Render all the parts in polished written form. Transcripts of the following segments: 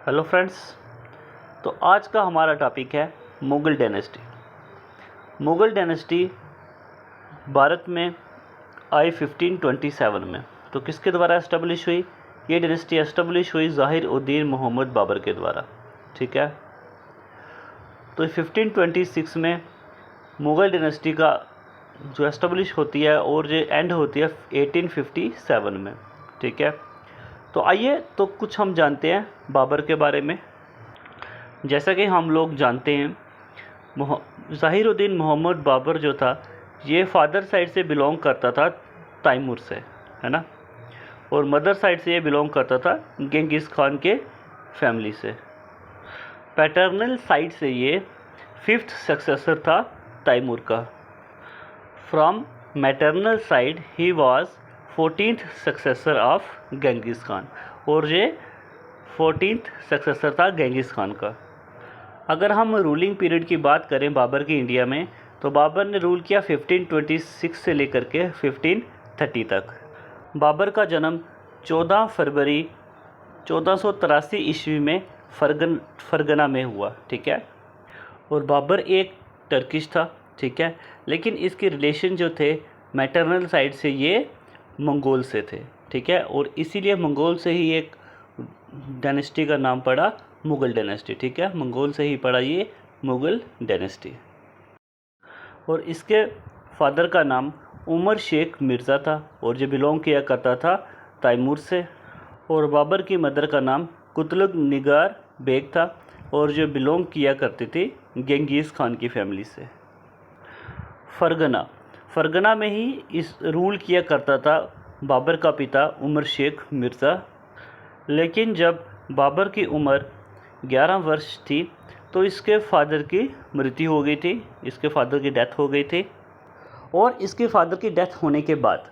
Hello friends. तो आज का हमारा टॉपिक है मुग़ल डायनेस्टी। मुग़ल डायनेस्टी भारत में आई 1527 में। तो किसके द्वारा एस्टेब्लिश हुई? ये डायनेस्टी एस्टेब्लिश हुई ज़ाहिर-उद-दीन मोहम्मद बाबर के द्वारा। ठीक है। तो 1526 में मुग़ल डायनेस्टी का जो एस्टेब्लिश होती है और जो एंड होती है 1857 में। ठीक है। तो आइए तो कुछ हम जानते हैं बाबर के बारे में। जैसा कि हम लोग जानते हैं ज़ाहिर-उद-दीन मोहम्मद बाबर जो था ये फादर साइड से बिलोंग करता था तैमूर से, है ना, और मदर साइड से ये बिलोंग करता था गेंगिस खान के फैमिली से। पैटर्नल साइड से ये 5th सक्सेसर था तैमूर का। From maternal side he was 14th successor of Genghis Khan, और ये 14th सक्सेसर था गेंगिस खान का। अगर हम रूलिंग पीरियड की बात करें बाबर की इंडिया में, तो बाबर ने रूल किया 1526 से लेकर के 1530 तक। बाबर का जन्म 14 फरवरी 1483 ईस्वी में फरगना में हुआ। ठीक है। और बाबर एक टर्किश था। ठीक है। लेकिन इसके रिलेशन जो थे मैटरनल साइड से ये मंगोल से थे। ठीक है। और इसीलिए मंगोल से ही एक डायनेस्टी का नाम पड़ा मुग़ल डायनेस्टी। ठीक है। मंगोल से ही पड़ा ये मुग़ल डायनेस्टी। और इसके फादर का नाम उमर शेख मिर्ज़ा था और जो बिलोंग किया करता था तैमूर से। और बाबर की मदर का नाम कुतुब निगार बेग था और जो बिलोंग किया करती थी गेंगिस खान की फैमिली से। फरगना में ही इस रूल किया करता था बाबर का पिता उमर शेख मिर्ज़ा। लेकिन जब बाबर की उम्र 11 वर्ष थी तो इसके फादर की मृत्यु हो गई थी, इसके फादर की डेथ हो गई थी। और इसके फादर की डेथ होने के बाद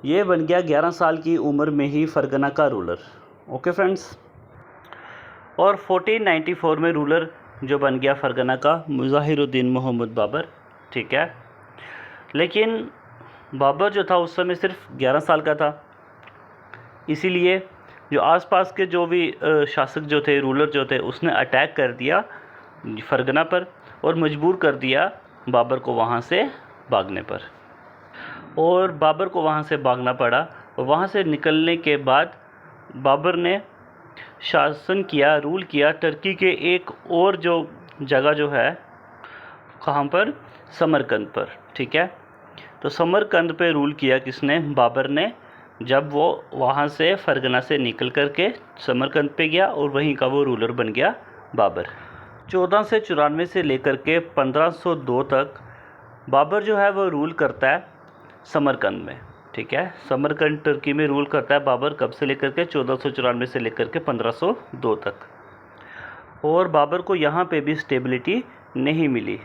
ये बन गया 11 साल की उम्र में ही फरगना का रूलर। Okay friends. और 1494 में रूलर जो बन गया फरगना का ज़ाहिर-उद-दीन मोहम्मद बाबर। ठीक है। लेकिन बाबर जो था उस समय सिर्फ 11 साल का था, इसीलिए जो आसपास के जो भी शासक जो थे, रूलर जो थे, उसने अटैक कर दिया फरगना पर और मजबूर कर दिया बाबर को वहाँ से भागने पर। और बाबर को वहाँ से भागना पड़ा। और वहाँ से निकलने के बाद बाबर ने शासन किया, रूल किया टर्की के एक और जो जगह जो है, कहाँ पर? समरकंद पर। ठीक है। तो समरकंद पे रूल किया किसने? बाबर ने, जब वो वहाँ से फरगना से निकल कर के समरकंद पे गया और वहीं का वो रूलर बन गया बाबर। 1494 से लेकर के 1502 तक बाबर जो है वो रूल करता है समरकंद में। ठीक है। समरकंद टर्की में रूल करता है बाबर कब से लेकर के? 1494 से लेकर के 1502 तक। और बाबर को यहाँ पे भी स्टेबिलिटी नहीं मिली।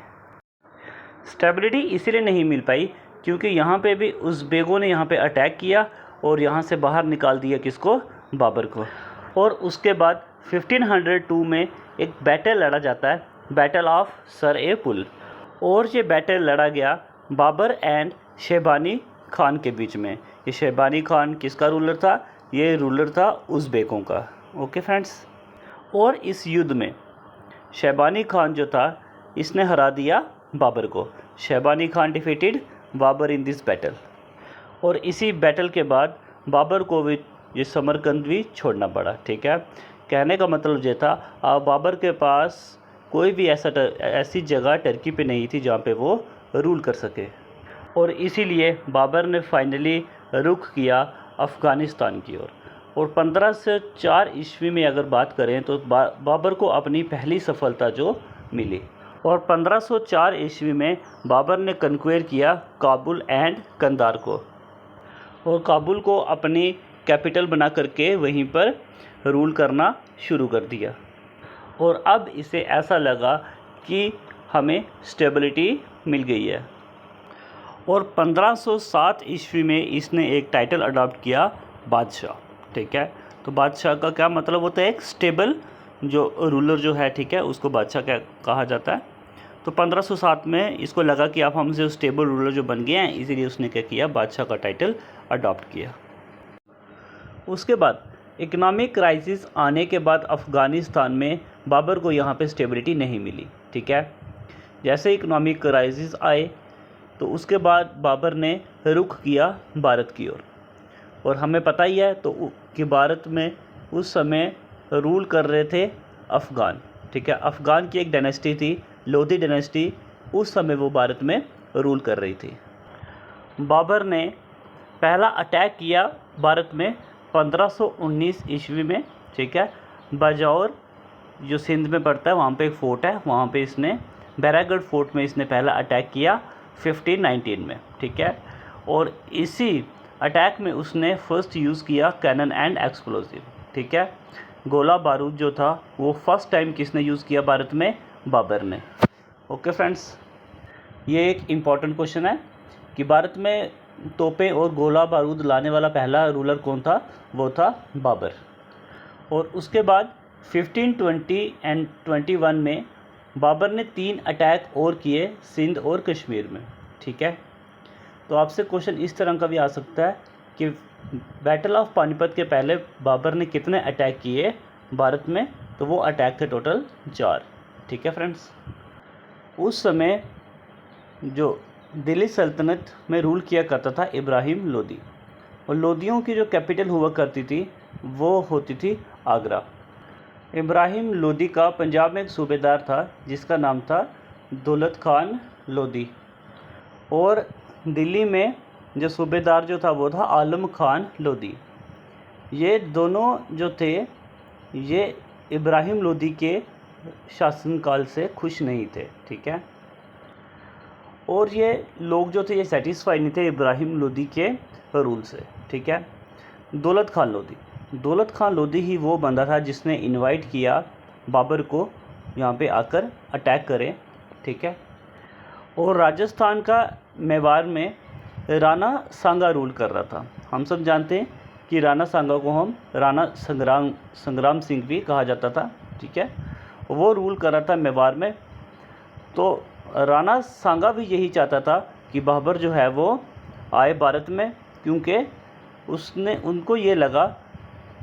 स्टेबिलिटी इसीलिए नहीं मिल पाई क्योंकि यहाँ पे भी उज़्बेकों ने यहाँ पे अटैक किया और यहाँ से बाहर निकाल दिया किसको? बाबर को। और उसके बाद 1502 में एक बैटल लड़ा जाता है, बैटल ऑफ सर-ए-पुल। और ये बैटल लड़ा गया बाबर एंड शेबानी खान के बीच में। ये शेबानी खान किसका रूलर था? ये रूलर था उज़्बेकों का। Okay friends. और इस युद्ध में शेबानी खान जो था इसने हरा दिया बाबर को। Shaybani Khan defeated Babur in this battle. और इसी बैटल के बाद बाबर को भी ये समरकंद भी छोड़ना पड़ा। ठीक है। कहने का मतलब ये था बाबर के पास कोई भी ऐसी जगह टर्की पे नहीं थी जहाँ पे वो रूल कर सके। और इसीलिए बाबर ने फाइनली रुख किया अफ़गानिस्तान की ओर। और 1504 ईस्वी में अगर बात करें तो बाबर को अपनी पहली सफलता जो मिली। और 1504 ईस्वी में बाबर ने कन्क्वेयर किया काबुल एंड कंधार को, और काबुल को अपनी कैपिटल बना करके वहीं पर रूल करना शुरू कर दिया। और अब इसे ऐसा लगा कि हमें स्टेबिलिटी मिल गई है। और 1507 ईस्वी में इसने एक टाइटल अडॉप्ट किया बादशाह। ठीक है। तो बादशाह का क्या मतलब होता है? एक स्टेबल जो रूलर जो है, ठीक है, उसको बादशाह क्या कहा जाता है। तो 1507 में इसको लगा कि अब हमसे स्टेबल रूलर जो बन गए हैं, इसीलिए उसने क्या किया? बादशाह का टाइटल अडॉप्ट किया। उसके बाद इकोनॉमिक क्राइसिस आने के बाद अफ़गानिस्तान में बाबर को यहाँ पे स्टेबिलिटी नहीं मिली। ठीक है, जैसे इकोनॉमिक क्राइसिस आए तो उसके बाद बाबर ने रुख किया भारत की ओर। और हमें पता ही है तो कि भारत में उस समय रूल कर रहे थे अफ़गान। ठीक है, अफ़गान की एक डायनेस्टी थी, लोधी डायनेस्टी, उस समय वो भारत में रूल कर रही थी। बाबर ने पहला अटैक किया भारत में 1519 ईस्वी में। ठीक है, बाजौर जो सिंध में पड़ता है वहाँ पे एक फ़ोर्ट है, वहाँ पे इसने बैरागढ़ फोर्ट में इसने पहला अटैक किया 1519 में। ठीक है, और इसी अटैक में उसने फर्स्ट यूज़ किया कैनन एंड एक्सप्लोसिव। ठीक है, गोला बारूद जो था वो फर्स्ट टाइम किसने यूज़ किया भारत में? बाबर ने। ओके फ्रेंड्स, ये एक इम्पॉर्टेंट क्वेश्चन है कि भारत में तोपें और गोला बारूद लाने वाला पहला रूलर कौन था? वो था बाबर। और उसके बाद 1520 एंड 21 में बाबर ने 3 अटैक और किए सिंध और कश्मीर में। ठीक है, तो आपसे क्वेश्चन इस तरह का भी आ सकता है कि बैटल ऑफ पानीपत के पहले बाबर ने कितने अटैक किए भारत में? तो वो अटैक थे टोटल 4। ठीक है फ्रेंड्स, उस समय जो दिल्ली सल्तनत में रूल किया करता था इब्राहिम लोदी, और लोदियों की जो कैपिटल हुआ करती थी वो होती थी आगरा। इब्राहिम लोदी का पंजाब में एक सूबेदार था जिसका नाम था दौलत खान लोदी, और दिल्ली में जो सूबेदार जो था वो था आलम खान लोदी। ये दोनों जो थे ये इब्राहिम लोदी के शासनकाल से खुश नहीं थे। ठीक है, और ये लोग जो थे ये सेटिस्फाई नहीं थे इब्राहिम लोदी के रूल से। ठीक है, दौलत खान लोदी ही वो बंदा था जिसने इनवाइट किया बाबर को यहाँ पे आकर अटैक करें। ठीक है, और राजस्थान का मेवाड़ में राणा सांगा रूल कर रहा था। हम सब जानते हैं कि राणा सांगा को हम राणा संग्राम सिंह भी कहा जाता था। ठीक है, वो रूल कर रहा था मेवाड़ में। तो राणा सांगा भी यही चाहता था कि बाबर जो है वो आए भारत में, क्योंकि उनको ये लगा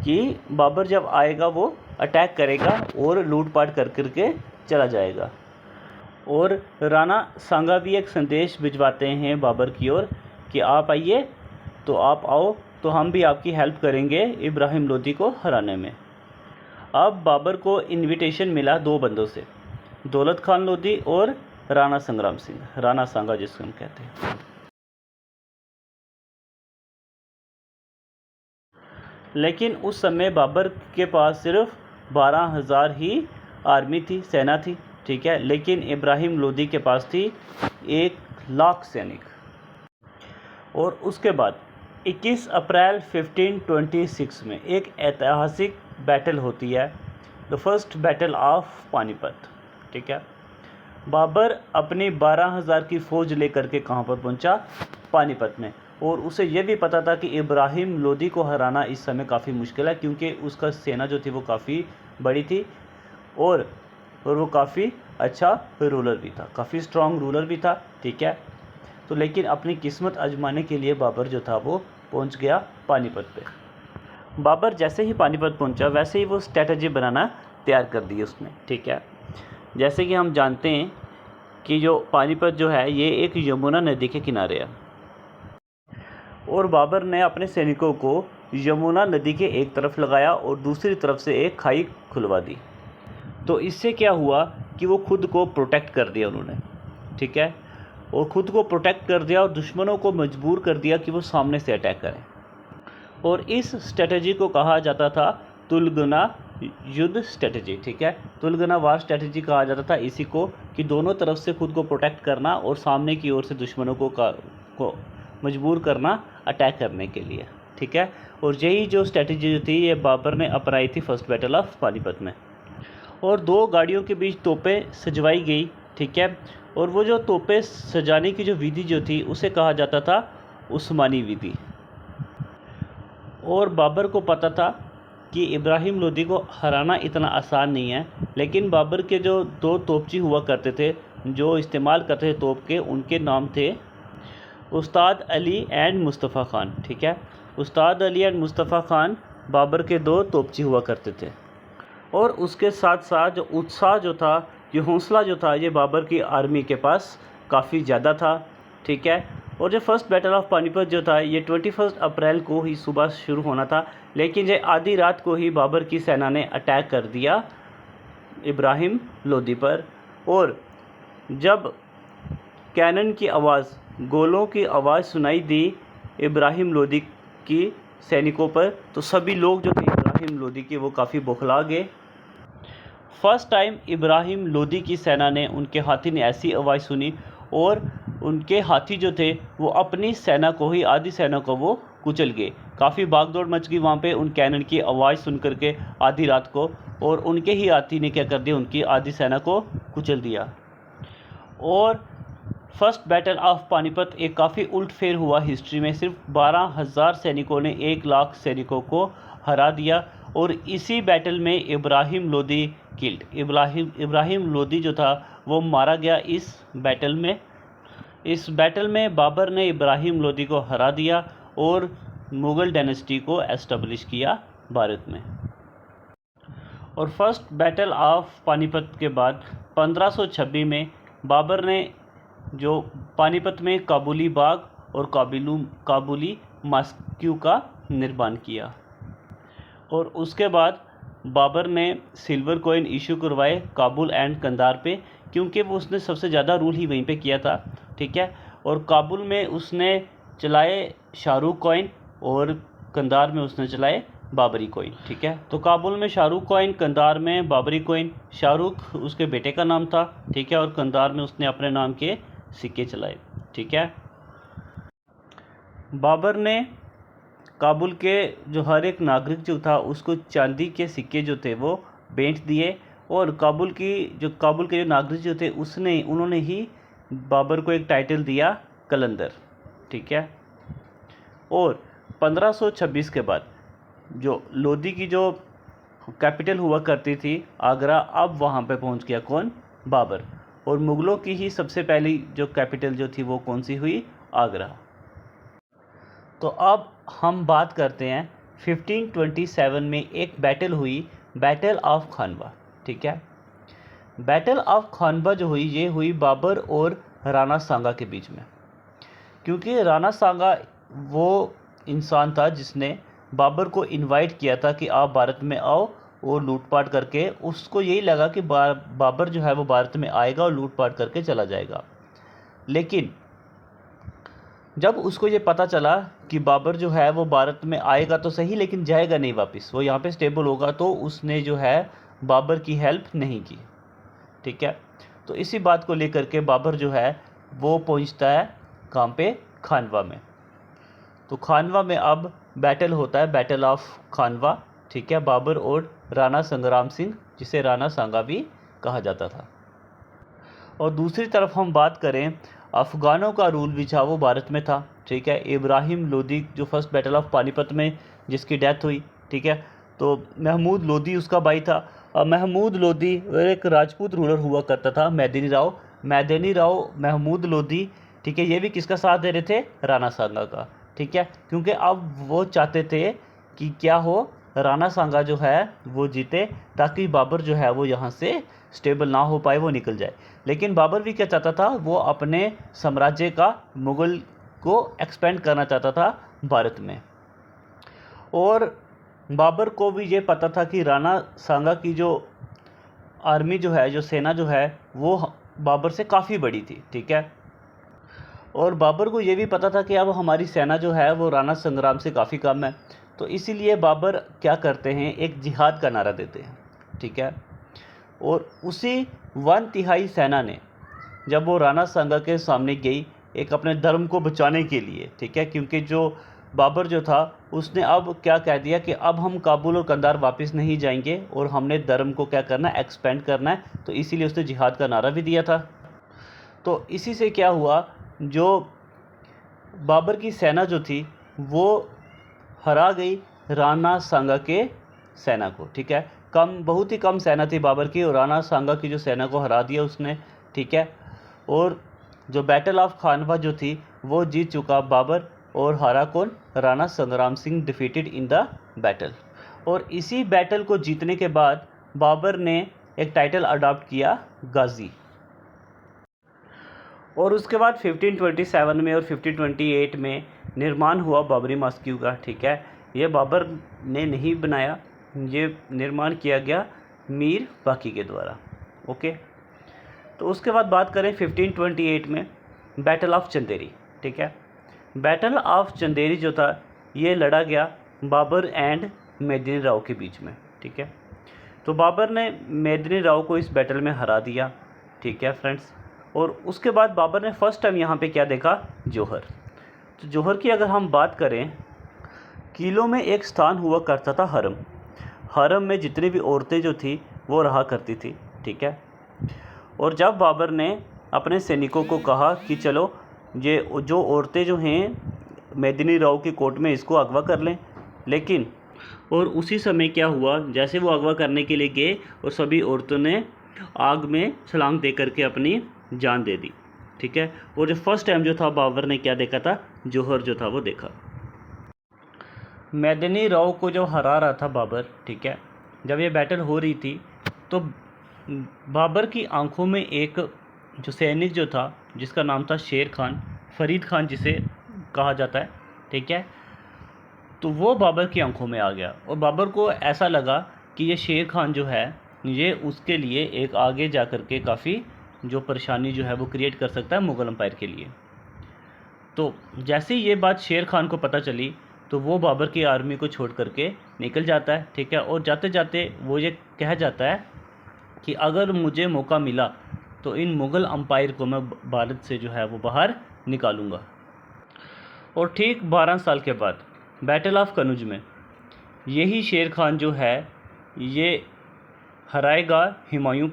कि बाबर जब आएगा वो अटैक करेगा और लूटपाट कर करके चला जाएगा। और राणा सांगा भी एक संदेश भिजवाते हैं बाबर की ओर कि आप आइए, तो आप आओ तो हम भी आपकी हेल्प करेंगे इब्राहिम लोदी को हराने में। अब बाबर को इनविटेशन मिला 2 बंदों से, दौलत खान लोदी और राणा संग्राम सिंह, राणा सांगा जिसको हम कहते हैं। लेकिन उस समय बाबर के पास सिर्फ 12,000 ही आर्मी थी, सेना थी। ठीक है, लेकिन इब्राहिम लोदी के पास थी 1 लाख सैनिक। और उसके बाद 21 अप्रैल 1526 में एक ऐतिहासिक बैटल होती है, the first battle of Panipat. ठीक है, बाबर अपनी 12,000 की फ़ौज लेकर के कहाँ पर पहुँचा? पानीपत में। और उसे यह भी पता था कि इब्राहिम लोदी को हराना इस समय काफ़ी मुश्किल है, क्योंकि उसका सेना जो थी वो काफ़ी बड़ी थी और वो काफ़ी अच्छा रूलर भी था, काफ़ी स्ट्रॉन्ग रूलर भी था। ठीक है, तो लेकिन अपनी किस्मत आजमाने के लिए बाबर जो था वो पहुंच गया पानीपत पे। बाबर जैसे ही पानीपत पहुंचा वैसे ही वो स्ट्रेटजी बनाना तैयार कर दी उसने। ठीक है, जैसे कि हम जानते हैं कि जो पानीपत जो है ये एक यमुना नदी के किनारे है, और बाबर ने अपने सैनिकों को यमुना नदी के एक तरफ लगाया और दूसरी तरफ से एक खाई खुलवा दी। तो इससे क्या हुआ कि वो खुद को प्रोटेक्ट कर दिया उन्होंने। ठीक है, और ख़ुद को प्रोटेक्ट कर दिया और दुश्मनों को मजबूर कर दिया कि वो सामने से अटैक करें। और इस स्ट्रेटजी को कहा जाता था तुलगना युद्ध स्ट्रेटजी। ठीक है, तुलगना वार स्ट्रेटजी कहा जाता था इसी को, कि दोनों तरफ से खुद को प्रोटेक्ट करना और सामने की ओर से दुश्मनों को मजबूर करना अटैक करने के लिए। ठीक है, और यही जो स्ट्रेटजी थी ये बाबर ने अपनाई थी फर्स्ट बैटल ऑफ पानीपत में। और 2 गाड़ियों के बीच तोपें सजवाई गई। ठीक है, और वो जो तोपें सजाने की जो विधि जो थी उसे कहा जाता था उस्मानी विधि। और बाबर को पता था कि इब्राहिम लोदी को हराना इतना आसान नहीं है, लेकिन बाबर के जो 2 तोपची हुआ करते थे जो इस्तेमाल करते थे तोप के, उनके नाम थे उस्ताद अली एंड मुस्तफ़ा ख़ान। ठीक है, उस्ताद अली एंड मुस्तफ़ा ख़ान बाबर के 2 तोपची हुआ करते थे। और उसके साथ साथ जो उत्साह जो था, ये हौसला जो था, ये बाबर की आर्मी के पास काफ़ी ज़्यादा था। ठीक है। और जो फर्स्ट बैटल ऑफ पानीपत जो था, ये 21 अप्रैल को ही सुबह शुरू होना था, लेकिन ये आधी रात को ही बाबर की सेना ने अटैक कर दिया इब्राहिम लोदी पर। और जब कैनन की आवाज़, गोलों की आवाज़ सुनाई दी इब्राहिम लोदी की सैनिकों पर, तो सभी लोग जो थे इब्राहिम लोदी के, वो काफ़ी बौखला गए। फर्स्ट टाइम इब्राहिम लोदी की सेना ने, उनके हाथी ने ऐसी आवाज़ सुनी और उनके हाथी जो थे वो अपनी सेना को ही, आधी सेना को वो कुचल गए। काफ़ी भागदौड़ मच गई वहाँ पे उन कैनन की आवाज़ सुन करके आधी रात को, और उनके ही हाथी ने क्या कर दिया, उनकी आधी सेना को कुचल दिया। और फर्स्ट बैटल ऑफ पानीपत एक काफ़ी उलटफेर हुआ हिस्ट्री में। सिर्फ 12,000 सैनिकों ने 1 लाख सैनिकों को हरा दिया। और इसी बैटल में इब्राहिम लोदी किल्ड, इब्राहिम लोदी जो था वो मारा गया इस बैटल में। इस बैटल में बाबर ने इब्राहिम लोदी को हरा दिया और मुग़ल डायनेस्टी को एस्टेब्लिश किया भारत में। और फर्स्ट बैटल ऑफ पानीपत के बाद 1526 में बाबर ने जो पानीपत में काबुली बाग और काबुली मस्जिद का निर्माण किया। और उसके बाद बाबर ने सिल्वर कॉइन इशू करवाए काबुल एंड कंधार पे, क्योंकि वो उसने सबसे ज़्यादा रूल ही वहीं पे किया था। ठीक है। और काबुल में उसने चलाए शाहरुख कॉइन और कंधार में उसने चलाए बाबरी कॉइन। ठीक है। तो काबुल में शाहरुख कॉइन, कंधार में बाबरी कॉइन। शाहरुख उसके बेटे का नाम था। ठीक है। और कंधार में उसने अपने नाम के सिक्के चलाए। ठीक है। बाबर ने काबुल के जो हर एक नागरिक जो था उसको चांदी के सिक्के जो थे वो भेंट दिए। और काबुल के जो नागरिक जो थे उन्होंने ही बाबर को एक टाइटल दिया कलंदर। ठीक है। और 1526 के बाद जो लोदी की जो कैपिटल हुआ करती थी आगरा, अब वहाँ पे पहुँच गया कौन, बाबर। और मुग़लों की ही सबसे पहली जो कैपिटल जो थी वो कौन सी हुई, आगरा। तो अब हम बात करते हैं 1527 में एक बैटल हुई, बैटल ऑफ खानवा। ठीक है। बैटल ऑफ खानवा जो हुई, ये हुई बाबर और राणा सांगा के बीच में। क्योंकि राणा सांगा वो इंसान था जिसने बाबर को इनवाइट किया था कि आप भारत में आओ और लूटपाट करके, उसको यही लगा कि बाबर जो है वो भारत में आएगा और लूटपाट करके चला जाएगा। लेकिन जब उसको ये पता चला कि बाबर जो है वो भारत में आएगा तो सही, लेकिन जाएगा नहीं वापस, वो यहाँ पे स्टेबल होगा, तो उसने जो है बाबर की हेल्प नहीं की। ठीक है। तो इसी बात को लेकर के बाबर जो है वो पहुँचता है कहाँ पे, खानवा में। तो खानवा में अब बैटल होता है, बैटल ऑफ खानवा। ठीक है। बाबर और राणा संग्राम सिंह, जिसे राणा सांगा भी कहा जाता था। और दूसरी तरफ हम बात करें, अफ़गानों का रूल भी था वो भारत में था। ठीक है। इब्राहिम लोदी जो फर्स्ट बैटल ऑफ पानीपत में जिसकी डेथ हुई। ठीक है। तो महमूद लोदी उसका भाई था। महमूद लोदी एक राजपूत रूलर हुआ करता था, मैदिनी राव महमूद लोदी। ठीक है। ये भी किसका साथ दे रहे थे, राणा सांगा का। ठीक है। क्योंकि अब वो चाहते थे कि क्या हो, राणा सांगा जो है वो जीते, ताकि बाबर जो है वो यहाँ से स्टेबल ना हो पाए, वो निकल जाए। लेकिन बाबर भी क्या चाहता था, वो अपने साम्राज्य का, मुग़ल को एक्सपेंड करना चाहता था भारत में। और बाबर को भी ये पता था कि राणा सांगा की जो आर्मी जो है, जो सेना जो है, वो बाबर से काफ़ी बड़ी थी। ठीक है। और बाबर को ये भी पता था कि अब हमारी सेना जो है वो राणा संग्राम से काफ़ी कम है। तो इसीलिए बाबर क्या करते हैं, एक जिहाद का नारा देते हैं। ठीक है। और उसी 1/3 सेना ने, जब वो राणा सांगा के सामने गई एक अपने धर्म को बचाने के लिए। ठीक है। क्योंकि जो बाबर जो था उसने अब क्या कह दिया कि अब हम काबुल और कंधार वापस नहीं जाएंगे और हमने धर्म को क्या करना है, एक्सपेंड करना है। तो इसीलिए उसने जिहाद का नारा भी दिया था। तो इसी से क्या हुआ, जो बाबर की सेना जो थी वो हरा गई राणा सांगा के सेना को। ठीक है। बहुत ही कम सेना थी बाबर की, और राणा सांगा की जो सेना को हरा दिया उसने। ठीक है। और जो बैटल ऑफ खानवा जो थी वो जीत चुका बाबर, और हारा कौन, राणा संग्राम Singh defeated in the battle. और इसी बैटल को जीतने के बाद बाबर ने एक टाइटल अडॉप्ट किया, गाजी। और उसके बाद 1527 में और 1528 में निर्माण हुआ बाबरी मस्जिद का, ठीक है। ये बाबर ने नहीं बनाया, ये निर्माण किया गया मीर बाकी के द्वारा, ओके। तो उसके बाद बात करें 1528 में बैटल ऑफ चंदेरी, ठीक है। बैटल ऑफ चंदेरी जो था ये लड़ा गया बाबर एंड मेदिनी राव के बीच में, ठीक है। तो बाबर ने मेदिनी राव को इस बैटल में हरा दिया, ठीक है फ्रेंड्स। और उसके बाद बाबर ने फर्स्ट टाइम यहाँ पे क्या देखा, जौहर। तो जौहर की अगर हम बात करें, किलों में एक स्थान हुआ करता था हरम। हरम में जितनी भी औरतें जो थी वो रहा करती थी, ठीक है। और जब बाबर ने अपने सैनिकों को कहा कि चलो ये जो औरतें जो हैं मेदिनी राव की कोर्ट में इसको अगवा कर लें, लेकिन और उसी समय क्या हुआ, जैसे वो अगवा करने के लिए गए और सभी औरतों ने आग में छलांग दे करके अपनी जान दे दी, ठीक है। और जो फर्स्ट टाइम जो था बाबर ने क्या देखा था, जौहर जो था वो देखा। मेदिनी राव को जो हरा रहा था बाबर, ठीक है, जब ये बैटल हो रही थी तो बाबर की आंखों में एक जो सैनिक जो था जिसका नाम था शेर खान, फरीद खान जिसे कहा जाता है, ठीक है, तो वो बाबर की आंखों में आ गया। और बाबर को ऐसा लगा कि ये शेर खान जो है ये उसके लिए एक आगे जा कर के काफ़ी जो परेशानी जो है वो क्रिएट कर सकता है मुग़ल एम्पायर के लिए। तो जैसे ही ये बात शेर खान को पता चली तो वो बाबर की आर्मी को छोड़ करके निकल जाता है, ठीक है। और जाते जाते वो ये कह जाता है कि अगर मुझे मौका मिला तो इन मुग़ल अम्पायर को मैं भारत से जो है वो बाहर निकालूंगा। और ठीक 12 साल के बाद बैटल ऑफ कनौज में यही शेर खान जो है ये हराएगा हुमायूं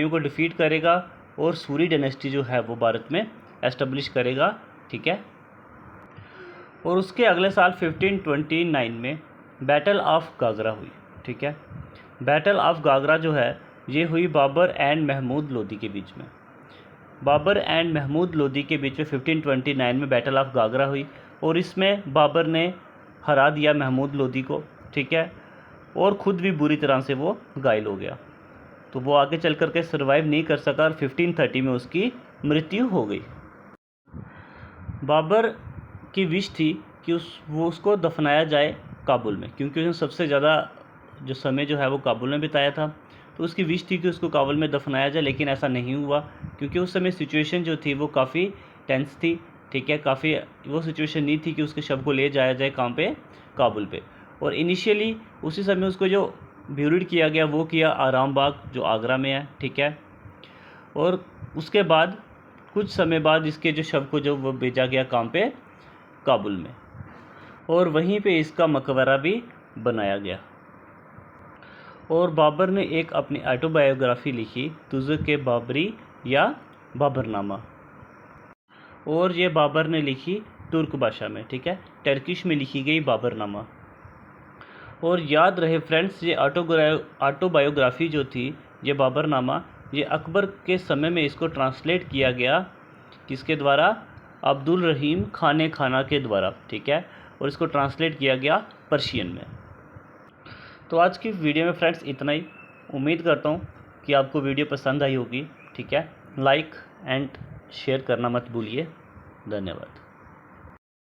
को डिफ़ीट करेगा और सूरी डायनेस्टी जो है वो भारत में एस्टेब्लिश करेगा, ठीक है। और उसके अगले साल 1529 में बैटल ऑफ गागरा हुई, ठीक है। बैटल ऑफ गागरा जो है ये हुई बाबर एंड महमूद लोदी के बीच में। बाबर एंड महमूद लोदी के बीच में 1529 में बैटल ऑफ गागरा हुई और इसमें बाबर ने हरा दिया महमूद लोदी को, ठीक है। और ख़ुद भी बुरी तरह से वो घायल हो गया, तो वो आगे चल कर के सर्वाइव नहीं कर सका और 1530 में उसकी मृत्यु हो गई। बाबर की विश थी कि वो उसको दफनाया जाए काबुल में, क्योंकि उसने सबसे ज़्यादा जो समय जो है वो काबुल में बिताया था। तो उसकी विश थी कि उसको काबुल में दफनाया जाए, लेकिन ऐसा नहीं हुआ क्योंकि उस समय सिचुएशन जो थी वो काफ़ी टेंस थी, ठीक है। काफ़ी वो सिचुएशन नहीं थी कि उसके शव को ले जाया जाए कहाँ पे, काबुल पे। और इनिशियली उसी समय उसको जो ब्यूरिड किया गया वो किया आराम बाग जो आगरा में है, ठीक है। और उसके बाद कुछ समय बाद इसके जो शव को जो वो भेजा गया कहाँ पे, काबुल में, और वहीं पे इसका मकबरा भी बनाया गया। और बाबर ने एक अपनी ऑटोबायोग्राफी लिखी, तुझ के बाबरी या बाबरनामा, और ये बाबर ने लिखी तुर्क भाषा में, ठीक है, टर्किश में लिखी गई बाबरनामा। और याद रहे फ्रेंड्स, ये ऑटोबायोग्राफी जो थी, ये बाबरनामा, ये अकबर के समय में इसको ट्रांसलेट किया गया, किसके द्वारा, अब्दुल रहीम खाने खाना के द्वारा, ठीक है। और इसको ट्रांसलेट किया गया पर्शियन में। तो आज की वीडियो में फ्रेंड्स इतना ही। उम्मीद करता हूँ कि आपको वीडियो पसंद आई होगी, ठीक है। लाइक एंड शेयर करना मत भूलिए। धन्यवाद।